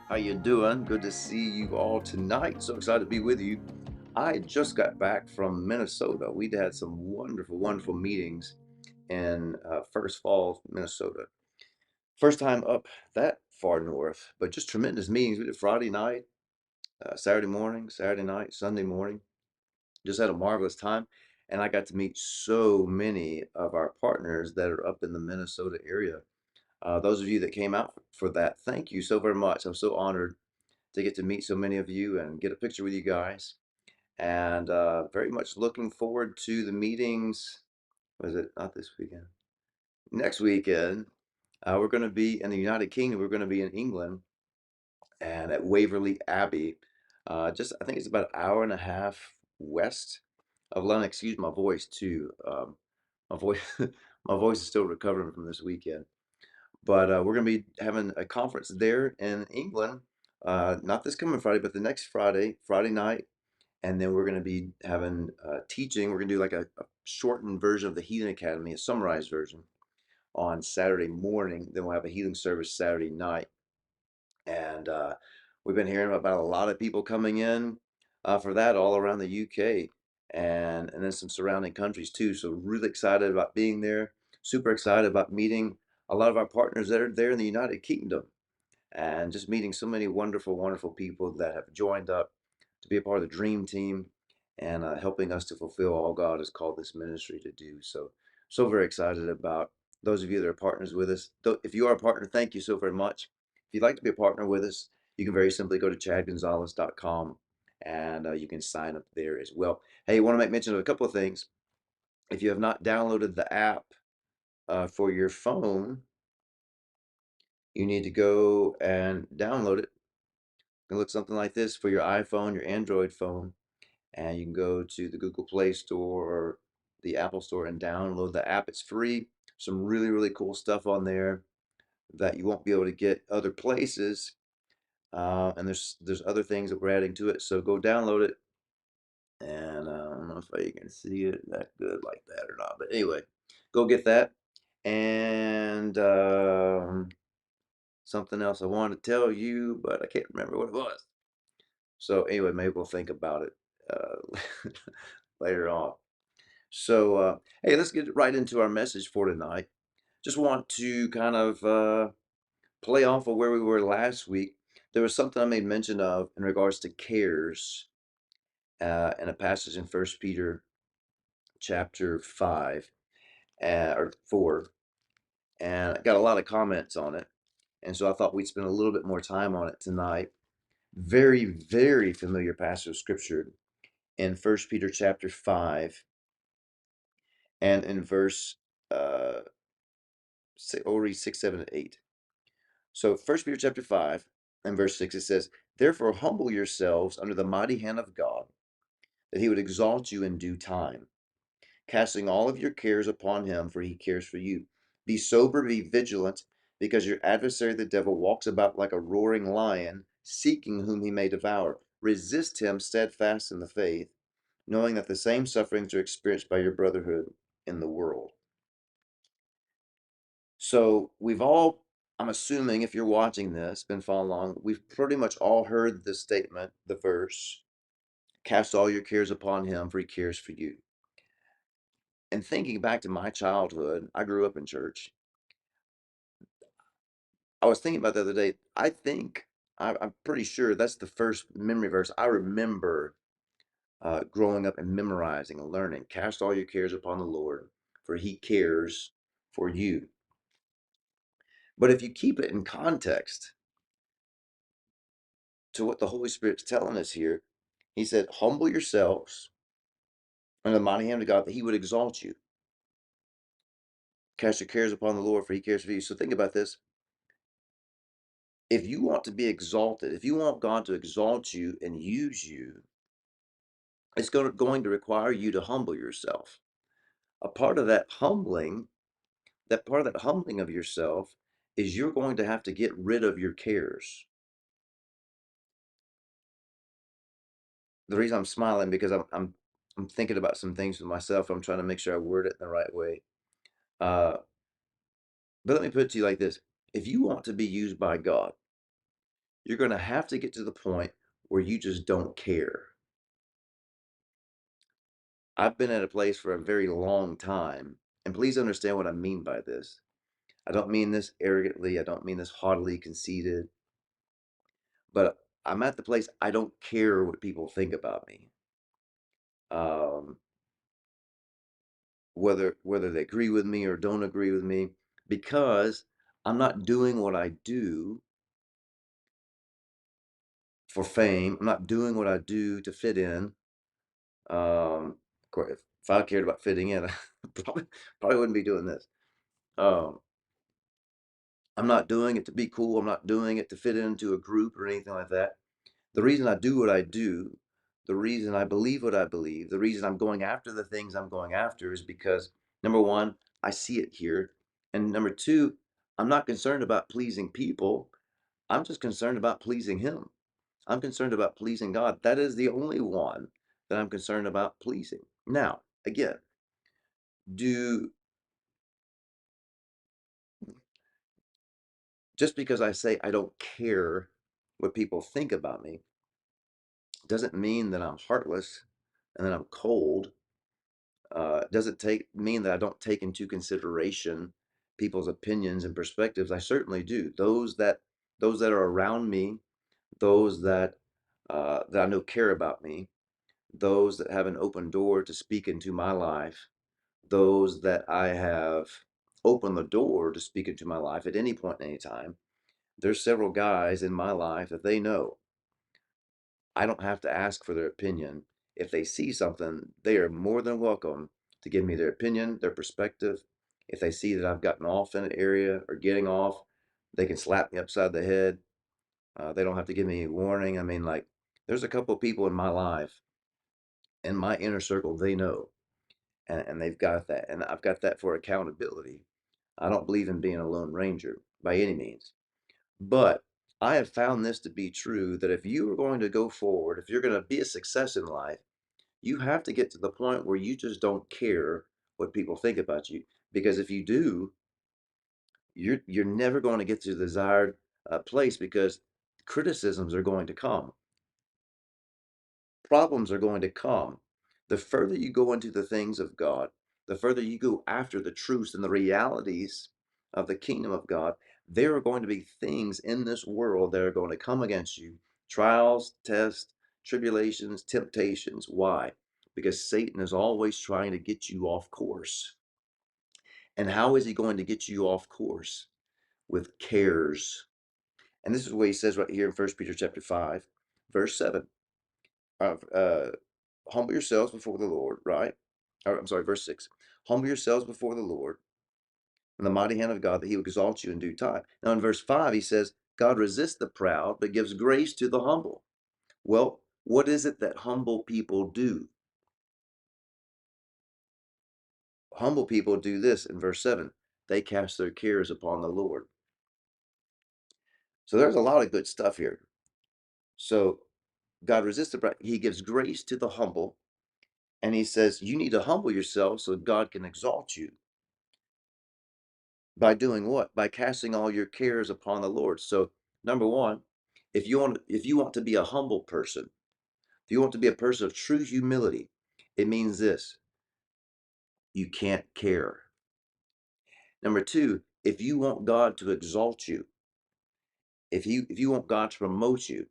How you doing? Good to see you all tonight. So excited to be with you. I just got back from Minnesota. We'd had some wonderful, wonderful meetings in First Falls, Minnesota. First time up that far north, but just tremendous meetings. We did Friday night, Saturday morning, Saturday night, Sunday morning. Just had a marvelous time. And I got to meet so many of our partners that are up in the Minnesota area. Those of you that came out for that, thank you so very much. I'm so honored to get to meet so many of you and get a picture with you guys. And very much looking forward to the meetings. Was it not this weekend? Next weekend, we're going to be in the United Kingdom. We're going to be in England and at Waverley Abbey. Just, I think it's about an hour and a half west of London. Excuse my voice too. My voice, my voice is still recovering from this weekend. But we're going to be having a conference there in England, not this coming Friday, but the next Friday, Friday night. And then we're going to be having teaching. We're going to do like a shortened version of the Healing Academy, a summarized version on Saturday morning. Then we'll have a healing service Saturday night. And we've been hearing about a lot of people coming in for that all around the UK and then some surrounding countries too. So really excited about being there. Super excited about meeting a lot of our partners that are there in the United Kingdom and just meeting so many wonderful, wonderful people that have joined up to be a part of the dream team and helping us to fulfill all God has called this ministry to do. So, so very excited about those of you that are partners with us. If you are a partner, thank you so very much. If you'd like to be a partner with us, you can very simply go to chadgonzales.com and you can sign up there as well. Hey, I want to make mention of a couple of things. If you have not downloaded the app for your phone, you need to go and download it. Can look something like this for your iPhone, your Android phone, and you can go to the Google Play Store or the Apple Store and download the app. It's free. Some really, really cool stuff on there that you won't be able to get other places. And there's other things that we're adding to it. So go download it. And I don't know if you can see it that good like that or not. But anyway, go get that. And something else I wanted to tell you, but I can't remember what it was. So anyway, maybe we'll think about it later on. So hey, let's get right into our message for tonight. Just want to kind of play off of where we were last week. There was something I made mention of in regards to cares in a passage in First Peter chapter 5 or 4, and I got a lot of comments on it. And so I thought we'd spend a little bit more time on it tonight. Very, very familiar passage of scripture in First Peter chapter 5 and in verse uh we'll read 6, 7, and 8. So First Peter chapter 5 and verse 6, it says, "Therefore humble yourselves under the mighty hand of God, that he would exalt you in due time, casting all of your cares upon him, for he cares for you. Be sober, be vigilant, because your adversary the devil walks about like a roaring lion, seeking whom he may devour. Resist him steadfast in the faith, knowing that the same sufferings are experienced by your brotherhood in the world." So we've all, I'm assuming if you're watching this, been following along, we've pretty much all heard the statement, the verse, cast all your cares upon him, for he cares for you. And thinking back to my childhood, I grew up in church. I was thinking about the other day, I'm pretty sure that's the first memory verse I remember growing up and memorizing and learning. Cast all your cares upon the Lord, for he cares for you. But if you keep it in context, to what the Holy Spirit's telling us here. He said, humble yourselves under the mighty hand of God that he would exalt you. Cast your cares upon the Lord, for he cares for you. So think about this. If you want to be exalted, if you want God to exalt you and use you, it's going to require you to humble yourself. A part of that humbling of yourself is you're going to have to get rid of your cares. The reason I'm smiling because I'm thinking about some things for myself. I'm trying to make sure I word it in the right way. Uh, But let me put it to you like this. If you want to be used by God, You're going to have to get to the point where you just don't care. I've been at a place for a very long time, and please understand what I mean by this. I don't mean this arrogantly, I don't mean this haughtily conceited, but I'm at the place I don't care what people think about me. Um, whether they agree with me or don't agree with me, because I'm not doing what I do for fame. I'm not doing what I do to fit in. Of course, if I cared about fitting in, I probably wouldn't be doing this. Um, I'm not doing it to be cool. I'm not doing it to fit into a group or anything like that. The reason I do what I do, the reason I believe what I believe, the reason I'm going after the things I'm going after is because number one, I see it here. And number two, I'm not concerned about pleasing people. I'm just concerned about pleasing Him. I'm concerned about pleasing God. That is the only one that I'm concerned about pleasing. Now, again, do just because I say I don't care what people think about me doesn't mean that I'm heartless and that I'm cold. Doesn't take mean that I don't take into consideration people's opinions and perspectives. I certainly do. Those that are around me, those that I know care about me, those that have an open door to speak into my life, those that I have opened the door to speak into my life at any point in any time. There's several guys in my life that they know I don't have to ask for their opinion. If they see something, they are more than welcome to give me their opinion, their perspective. If they see that I've gotten off in an area or getting off, they can slap me upside the head. They don't have to give me a warning. I mean, like, there's a couple of people in my life, in my inner circle, they know, and they've got that. And I've got that for accountability. I don't believe in being a lone ranger by any means. But I have found this to be true that if you are going to go forward, if you're going to be a success in life, you have to get to the point where you just don't care what people think about you. Because if you do, you're never going to get to the desired place because criticisms are going to come. Problems are going to come. The further you go into the things of God, the further you go after the truths and the realities of the kingdom of God, there are going to be things in this world that are going to come against you, trials, tests, tribulations, temptations. Why? Because Satan is always trying to get you off course. And how is he going to get you off course? With cares. And this is what he says right here in 1 Peter chapter 5, verse 7. Uh, humble yourselves before the Lord, right? Or, I'm sorry, verse 6. Humble yourselves before the Lord in the mighty hand of God that he will exalt you in due time. Now in verse 5, he says, God resists the proud, but gives grace to the humble. Well, what is it that humble people do? Humble people do this in verse 7. They cast their cares upon the Lord. So there's a lot of good stuff here. So God resists the proud. He gives grace to the humble. And he says, you need to humble yourself so God can exalt you. By doing what? By casting all your cares upon the Lord. So, number one, if you want to be a humble person, if you want to be a person of true humility, it means this: you can't care. Number two, if you want God to exalt you, if you want God to promote you,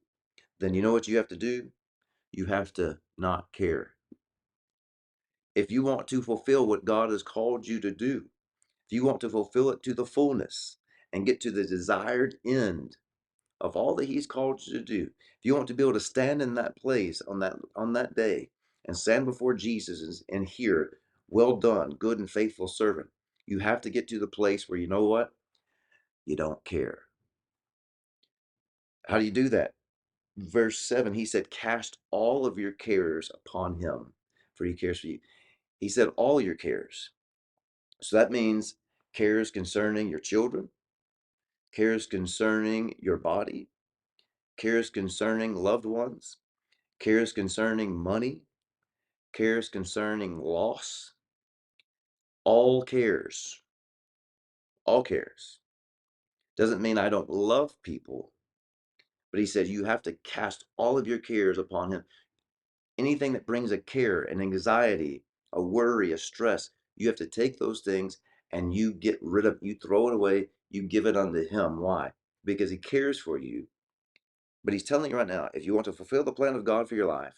then you know what you have to do? You have to not care. If you want to fulfill what God has called you to do, if you want to fulfill it to the fullness and get to the desired end of all that he's called you to do, if you want to be able to stand in that place on that day and stand before Jesus and hear, well done, good and faithful servant, you have to get to the place where you know what? You don't care. How do you do that? Verse 7, he said, cast all of your cares upon him, for he cares for you. He said, all your cares. So that means cares concerning your children, cares concerning your body, cares concerning loved ones, cares concerning money, cares concerning loss, all cares, all cares. Doesn't mean I don't love people, But he said you have to cast all of your cares upon him. Anything that brings a care, an anxiety, a worry, a stress, you have to take those things and you get rid of, you throw it away, you give it unto him. Why? Because he cares for you. But he's telling you right now, if you want to fulfill the plan of God for your life,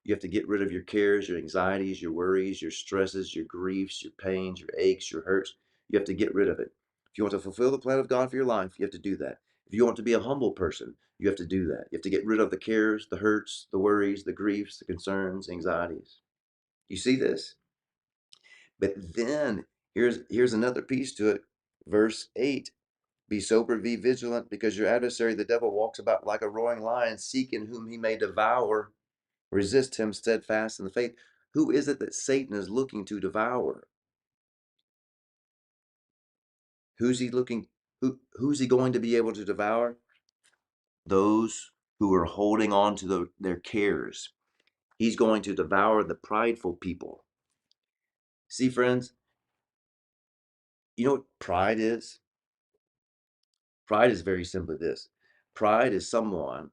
you have to get rid of your cares, your anxieties, your worries, your stresses, your griefs, your pains, your aches, your hurts. You have to get rid of it. If you want to fulfill the plan of God for your life, you have to do that. If you want to be a humble person, you have to do that. You have to get rid of the cares, the hurts, the worries, the griefs, the concerns, anxieties. You see this? But then here's another piece to it. Verse 8. Be sober, be vigilant, because your adversary, the devil, walks about like a roaring lion, seeking whom he may devour. Resist him steadfast in the faith. Who is it that Satan is looking to devour? Who's he looking? Who's he going to be able to devour? Those who are holding on to their cares. He's going to devour the prideful people. See, friends, you know what pride is? Pride is very simply this. Pride is someone,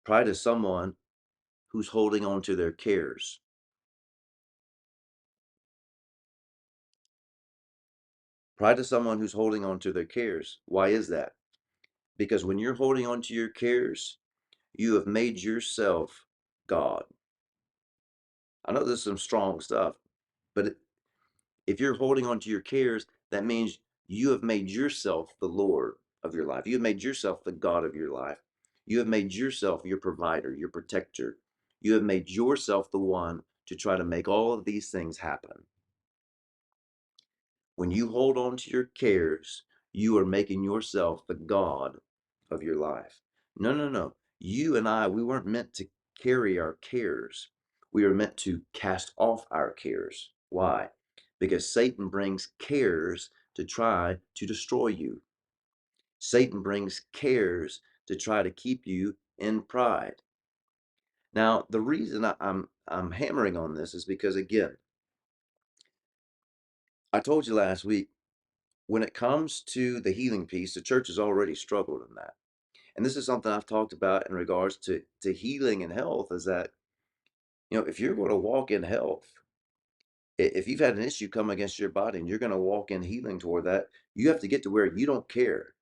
pride is someone who's holding on to their cares. Pride is someone who's holding on to their cares. Why is that? Because when you're holding on to your cares, you have made yourself God. I know this is some strong stuff, but if you're holding on to your cares, that means you have made yourself the Lord of your life. You have made yourself the God of your life. You have made yourself your provider, your protector. You have made yourself the one to try to make all of these things happen. When you hold on to your cares, you are making yourself the God of your life. No, no, no. You and I, we weren't meant to carry our cares. We were meant to cast off our cares. Why? Because Satan brings cares to try to destroy you. Satan brings cares to try to keep you in pride. Now, the reason I'm hammering on this is because again, I told you last week when it comes to the healing piece, the church has already struggled in that. And this is something I've talked about in regards to healing and health is that, if you're going to walk in health, if you've had an issue come against your body and you're going to walk in healing toward that, you have to get to where you don't care.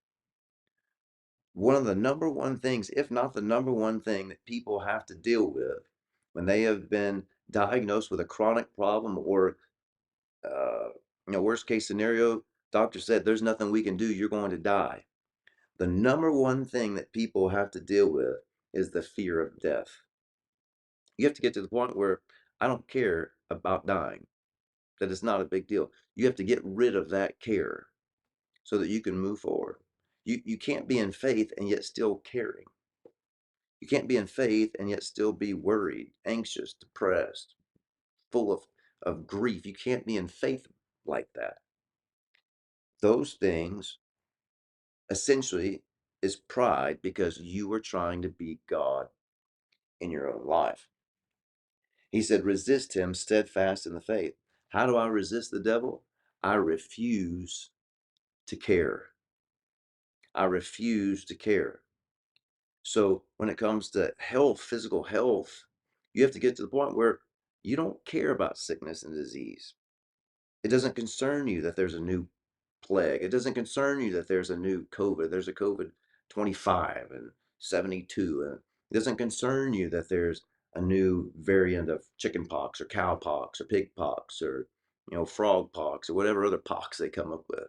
One of the number one things, if not the number one thing that people have to deal with when they have been diagnosed with a chronic problem or, uh, worst case scenario, doctor said, there's nothing we can do, you're going to die. The number one thing that people have to deal with is the fear of death. You have to get to the point where I don't care about dying, that it's not a big deal. You have to get rid of that care so that you can move forward. You can't be in faith and yet still caring. You can't be in faith and yet still be worried, anxious, depressed, full of grief. You can't be in faith like that. Those things essentially is pride because you are trying to be God in your own life. He said, resist him steadfast in the faith. How do I resist the devil? I refuse to care. I refuse to care. So when it comes to health, physical health, you have to get to the point where you don't care about sickness and disease. It doesn't concern you that there's a new plague. It doesn't concern you that there's a new COVID. There's a COVID 25 and 72. And it doesn't concern you that there's a new variant of chicken pox or cow pox or pig pox or, frog pox or whatever other pox they come up with.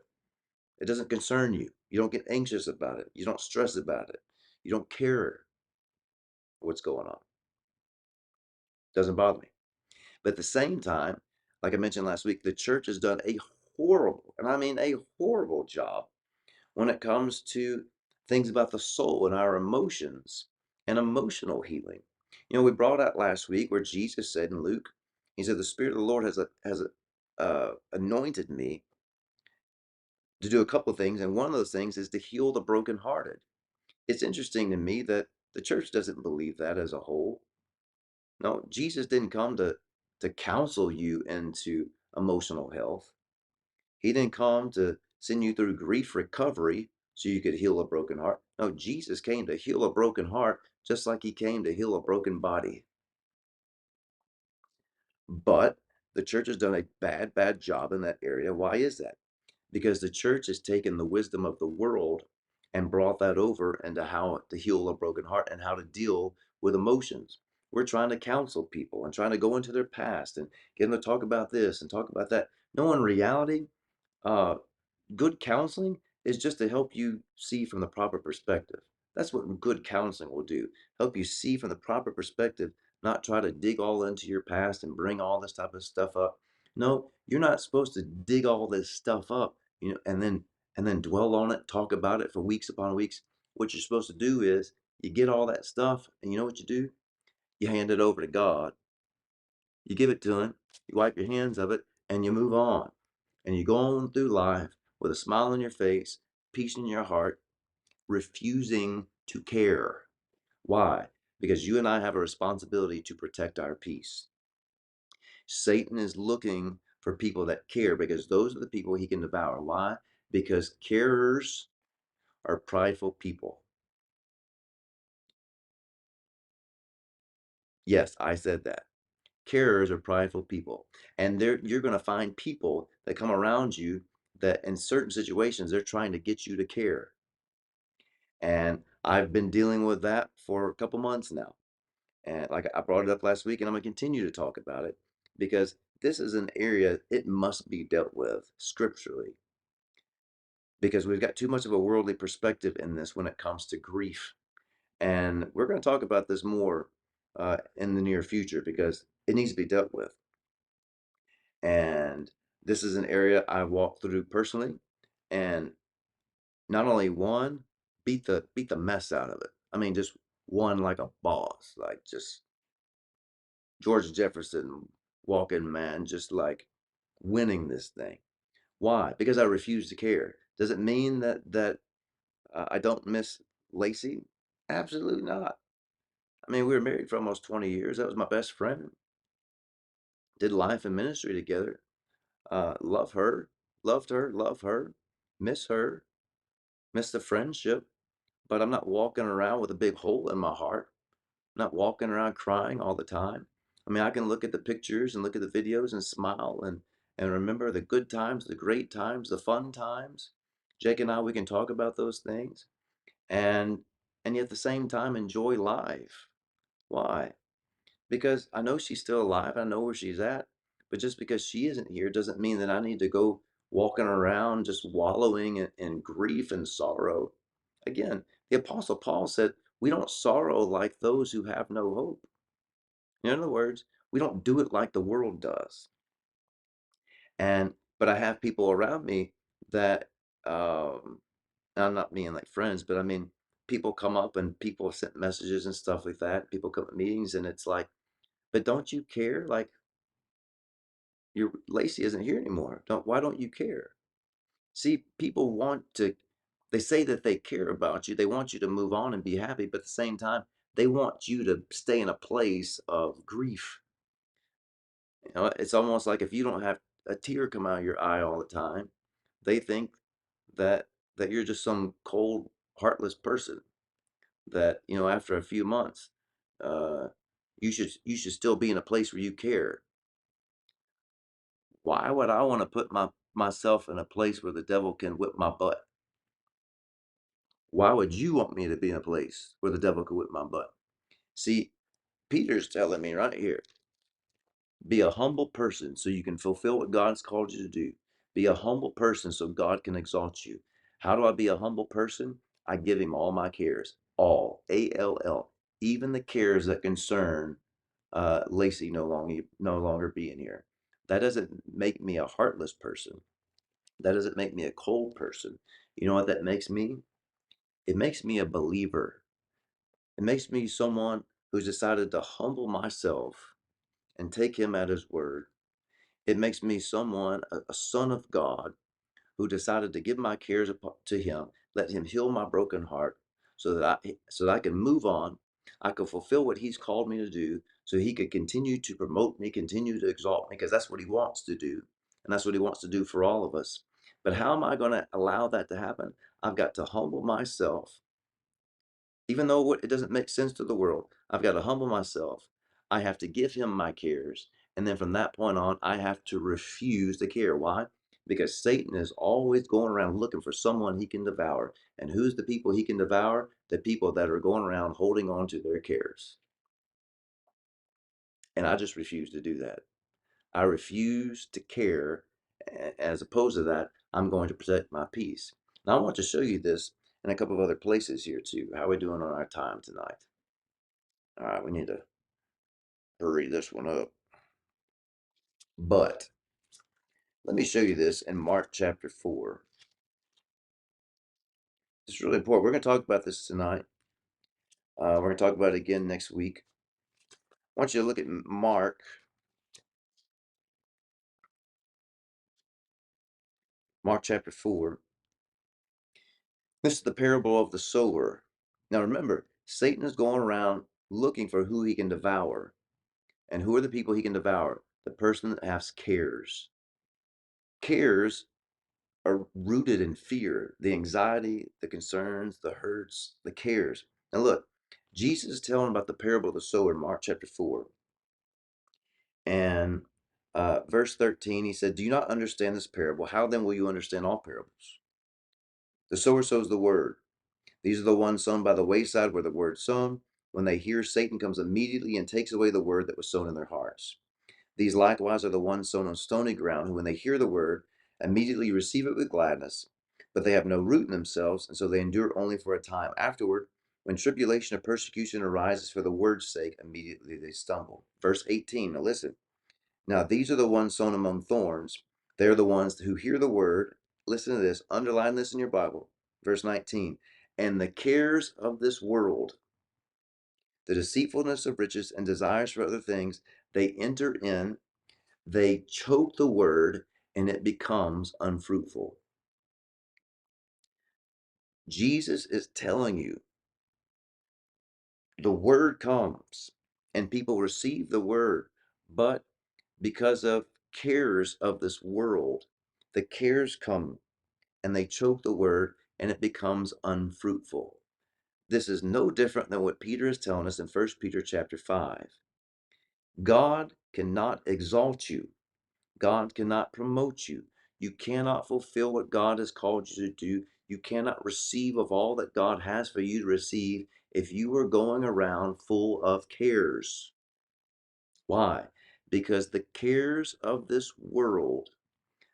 It doesn't concern you. You don't get anxious about it. You don't stress about it. You don't care what's going on. It doesn't bother me. But at the same time, like I mentioned last week, the church has done a horrible, and I mean a horrible job when it comes to things about the soul and our emotions and emotional healing. We brought out last week where Jesus said in Luke, he said, the Spirit of the Lord has anointed me to do a couple of things, and one of those things is to heal the brokenhearted. It's interesting to me that the church doesn't believe that as a whole. No, Jesus didn't come to counsel you into emotional health. He didn't come to send you through grief recovery so you could heal a broken heart. No, Jesus came to heal a broken heart just like he came to heal a broken body. But the church has done a bad job in that area. Why is that? Because the church has taken the wisdom of the world and brought that over into how to heal a broken heart and how to deal with emotions. We're trying to counsel people and trying to go into their past and get them to talk about this and talk about that. No, in reality, uh, good counseling is just to help you see from the proper perspective. That's what good counseling will do. Help you see from the proper perspective, not try to dig all into your past and bring all this type of stuff up. No, you're not supposed to dig all this stuff up, and then dwell on it, talk about it for weeks upon weeks. What you're supposed to do is you get all that stuff, and you know what you do? You hand it over to God. You give it to him, you wipe your hands of it, and you move on. And you go on through life with a smile on your face, peace in your heart, refusing to care. Why? Because you and I have a responsibility to protect our peace. Satan is looking for people that care because those are the people he can devour. Why? Because carers are prideful people. Yes, I said that. Carers are prideful people. And you're going to find people that come around you that in certain situations, they're trying to get you to care. And I've been dealing with that for a couple months now. And like I brought it up last week, and I'm going to continue to talk about it because this is an area it must be dealt with scripturally because we've got too much of a worldly perspective in this when it comes to grief. And we're going to talk about this more in the near future because it needs to be dealt with. And this is an area I walked through personally, and not only won, beat the mess out of it. I mean, just won like a boss, like just George Jefferson walking man, just like winning this thing. Why? Because I refuse to care. Does it mean that I don't miss Lacey? Absolutely not. I mean, we were married for almost 20 years. That was my best friend. Did life and ministry together. Love her, loved her, love her, her, miss the friendship. But I'm not walking around with a big hole in my heart. I'm not walking around crying all the time. I mean, I can look at the pictures and look at the videos and smile and remember the good times, the great times, the fun times. Jake and I, we can talk about those things and and yet at the same time enjoy life. Why? Because I know she's still alive. I know where she's at. But just because she isn't here doesn't mean that I need to go walking around just wallowing in grief and sorrow. Again, the Apostle Paul said, we don't sorrow like those who have no hope. In other words, we don't do it like the world does. But I have people around me that, um, I'm not being like friends, but I mean, people come up and people have sent messages and stuff like that. People come to meetings and it's like, but don't you care? Like, your Lacey isn't here anymore. Why don't you care? See, people want to, they say that they care about you. They want you to move on and be happy, but at the same time, they want you to stay in a place of grief. It's almost like if you don't have a tear come out of your eye all the time, they think that you're just some cold, heartless person. That after a few months, uh, you should still be in a place where you care. Why would I want to put myself in a place where the devil can whip my butt? Why would you want me to be in a place where the devil could whip my butt? See, Peter's telling me right here, be a humble person so you can fulfill what God's called you to do. Be a humble person so God can exalt you. How do I be a humble person? I give him all my cares, all, A-L-L, even the cares that concern Lacey no longer being here. That doesn't make me a heartless person. That doesn't make me a cold person. You know what that makes me? It makes me a believer. It makes me someone who's decided to humble myself and take him at his word. It makes me someone, a son of God, who decided to give my cares to him, let him heal my broken heart so that I can move on. I can fulfill what he's called me to do so he could continue to promote me, continue to exalt me, because that's what he wants to do. And that's what he wants to do for all of us. But how am I going to allow that to happen? I've got to humble myself, even though it doesn't make sense to the world. I've got to humble myself. I have to give him my cares. And then from that point on, I have to refuse to care. Why? Because Satan is always going around looking for someone he can devour. And who's the people he can devour? The people that are going around holding on to their cares. And I just refuse to do that. I refuse to care. As opposed to that, I'm going to protect my peace. Now, I want to show you this in a couple of other places here too. How are we doing on our time tonight? All right, we need to hurry this one up. But let me show you this in Mark chapter 4. It's really important. We're going to talk about this tonight. We're going to talk about it again next week. I want you to look at Mark chapter 4. This is the parable of the sower. Now remember, Satan is going around looking for who he can devour. And who are the people he can devour? The person that has cares. Cares are rooted in fear, the anxiety, the concerns, the hurts, the cares. Now look, Jesus is telling about the parable of the sower in Mark chapter 4. And verse 13, he said, "Do you not understand this parable? How then will you understand all parables? The sower sows the word. These are the ones sown by the wayside where the word is sown. When they hear, Satan comes immediately and takes away the word that was sown in their hearts. These likewise are the ones sown on stony ground, who when they hear the word, immediately receive it with gladness. But they have no root in themselves, and so they endure only for a time. Afterward, when tribulation or persecution arises for the word's sake, immediately they stumble." Verse 18, now listen. "Now these are the ones sown among thorns. They are the ones who hear the word." Listen to this, underline this in your Bible. Verse 19, "And the cares of this world, the deceitfulness of riches and desires for other things, they enter in, they choke the word, and it becomes unfruitful." Jesus is telling you the word comes and people receive the word, but because of cares of this world, the cares come and they choke the word and it becomes unfruitful. This is no different than what Peter is telling us in 1 Peter chapter 5. God cannot exalt you. God cannot promote you. You cannot fulfill what God has called you to do. You cannot receive of all that God has for you to receive if you are going around full of cares. Why? Because the cares of this world,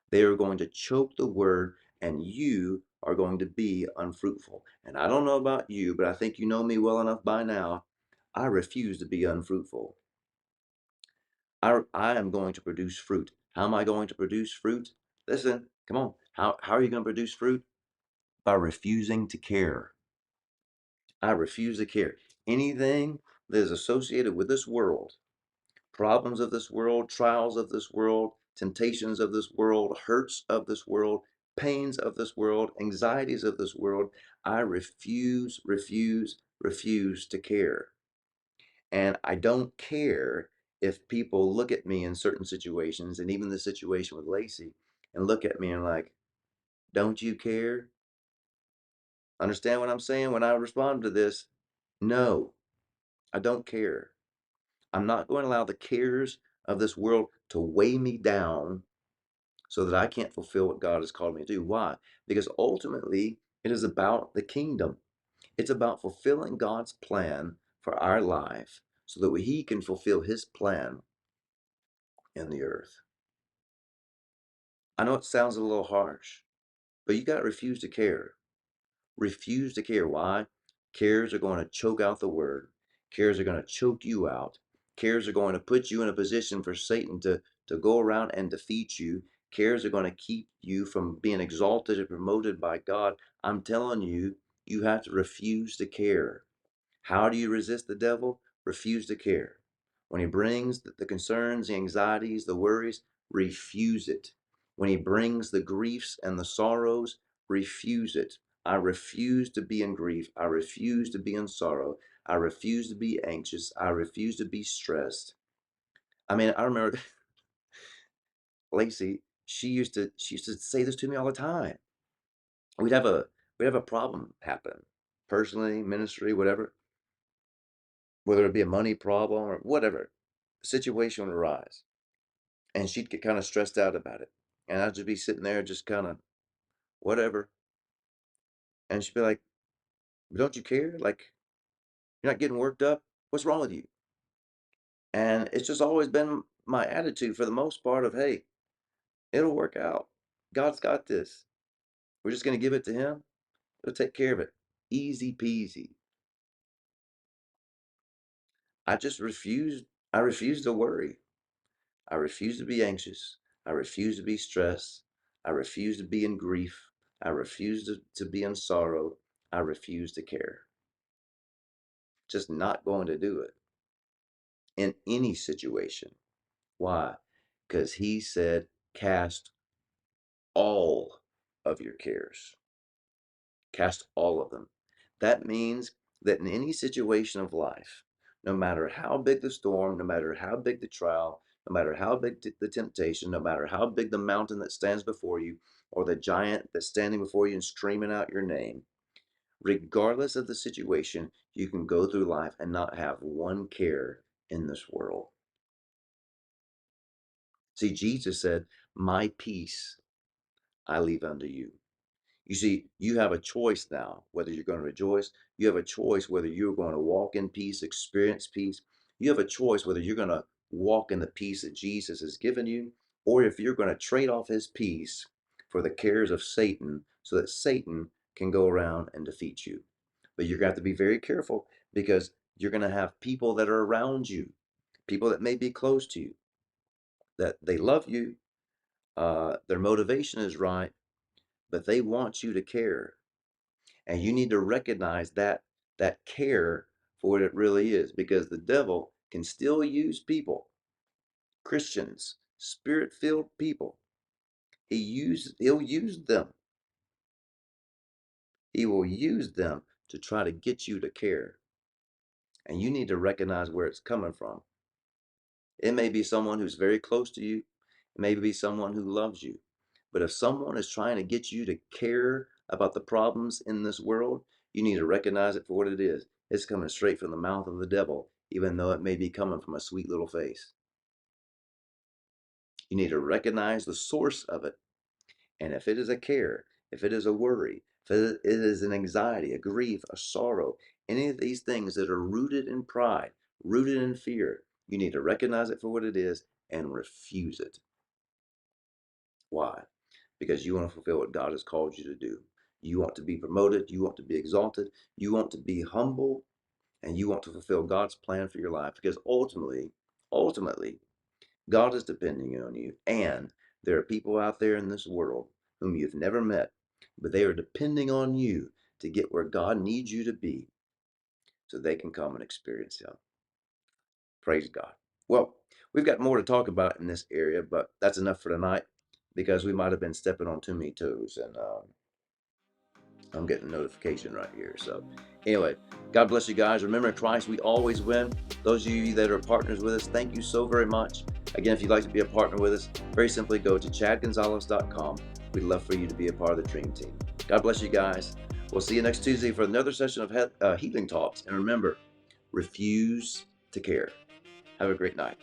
they are going to choke the word and you are going to be unfruitful. And I don't know about you, but I think you know me well enough by now. I refuse to be unfruitful. I am going to produce fruit. How am I going to produce fruit? Listen, come on. How are you going to produce fruit? By refusing to care. I refuse to care. Anything that is associated with this world, problems of this world, trials of this world, temptations of this world, hurts of this world, pains of this world, anxieties of this world, I refuse to care. And I don't care if people look at me in certain situations, and even the situation with Lacey, and look at me and like, "Don't you care?" Understand what I'm saying when I respond to this? No, I don't care. I'm not going to allow the cares of this world to weigh me down so that I can't fulfill what God has called me to do. Why? Because ultimately, it is about the kingdom. It's about fulfilling God's plan for our life so that He can fulfill His plan in the earth. I know it sounds a little harsh, but you got to refuse to care. Refuse to care. Why? Cares are going to choke out the word. Cares are going to choke you out. Cares are going to put you in a position for Satan to go around and defeat you. Cares are going to keep you from being exalted and promoted by God. I'm telling you, you have to refuse to care. How do you resist the devil? Refuse to care. When he brings the concerns, the anxieties, the worries, refuse it. When he brings the griefs and the sorrows, refuse it. I refuse to be in grief. I refuse to be in sorrow. I refuse to be anxious. I refuse to be stressed. I mean, I remember Lacey, she used to say this to me all the time. We'd have a we'd have a problem happen, personally, ministry, whatever, whether it be a money problem or whatever, a situation would arise, and she'd get kind of stressed out about it, and I'd just be sitting there, just kind of whatever, and she'd be like, "Don't you care? Like, you're not getting worked up? What's wrong with you?" And it's just always been my attitude for the most part of, hey, it'll work out. God's got this. We're just going to give it to Him. He'll take care of it. Easy peasy. I just refused. I refused to worry. I refuse to be anxious. I refuse to be stressed. I refuse to be in grief. I refuse to be in sorrow. I refuse to care. Just not going to do it in any situation. Why? Because He said, cast all of your cares. Cast all of them. That means that in any situation of life, no matter how big the storm, no matter how big the trial, no matter how big the temptation, no matter how big the mountain that stands before you, or the giant that's standing before you and screaming out your name, regardless of the situation, you can go through life and not have one care in this world. See, Jesus said, my peace I leave unto you. You see, you have a choice now whether you're going to rejoice. You have a choice whether you're going to walk in peace, experience peace. You have a choice whether you're going to walk in the peace that Jesus has given you, or if you're going to trade off His peace for the cares of Satan so that Satan can go around and defeat you. But you're going to have to be very careful, because you're going to have people that are around you, people that may be close to you, that they love you, their motivation is right, but they want you to care. And you need to recognize that care for what it really is, because the devil can still use people, Christians, spirit-filled people. He'll use them. He will use them to try to get you to care. And you need to recognize where it's coming from. It may be someone who's very close to you. It may be someone who loves you. But if someone is trying to get you to care about the problems in this world, you need to recognize it for what it is. It's coming straight from the mouth of the devil, even though it may be coming from a sweet little face. You need to recognize the source of it. And if it is a care, if it is a worry, if it is an anxiety, a grief, a sorrow, any of these things that are rooted in pride, rooted in fear, you need to recognize it for what it is and refuse it. Why? Because you want to fulfill what God has called you to do. You want to be promoted. You want to be exalted. You want to be humble, and you want to fulfill God's plan for your life, because ultimately, God is depending on you. And there are people out there in this world whom you've never met, but they are depending on you to get where God needs you to be so they can come and experience Him. Praise God. Well, we've got more to talk about in this area, but that's enough for tonight, because we might have been stepping on too many toes, and I'm getting a notification right here. So anyway, God bless you guys. Remember, in Christ, we always win. Those of you that are partners with us, thank you so very much. Again, if you'd like to be a partner with us, very simply go to chadgonzales.com. We'd love for you to be a part of the dream team. God bless you guys. We'll see you next Tuesday for another session of Healing Talks. And remember, refuse to care. Have a great night.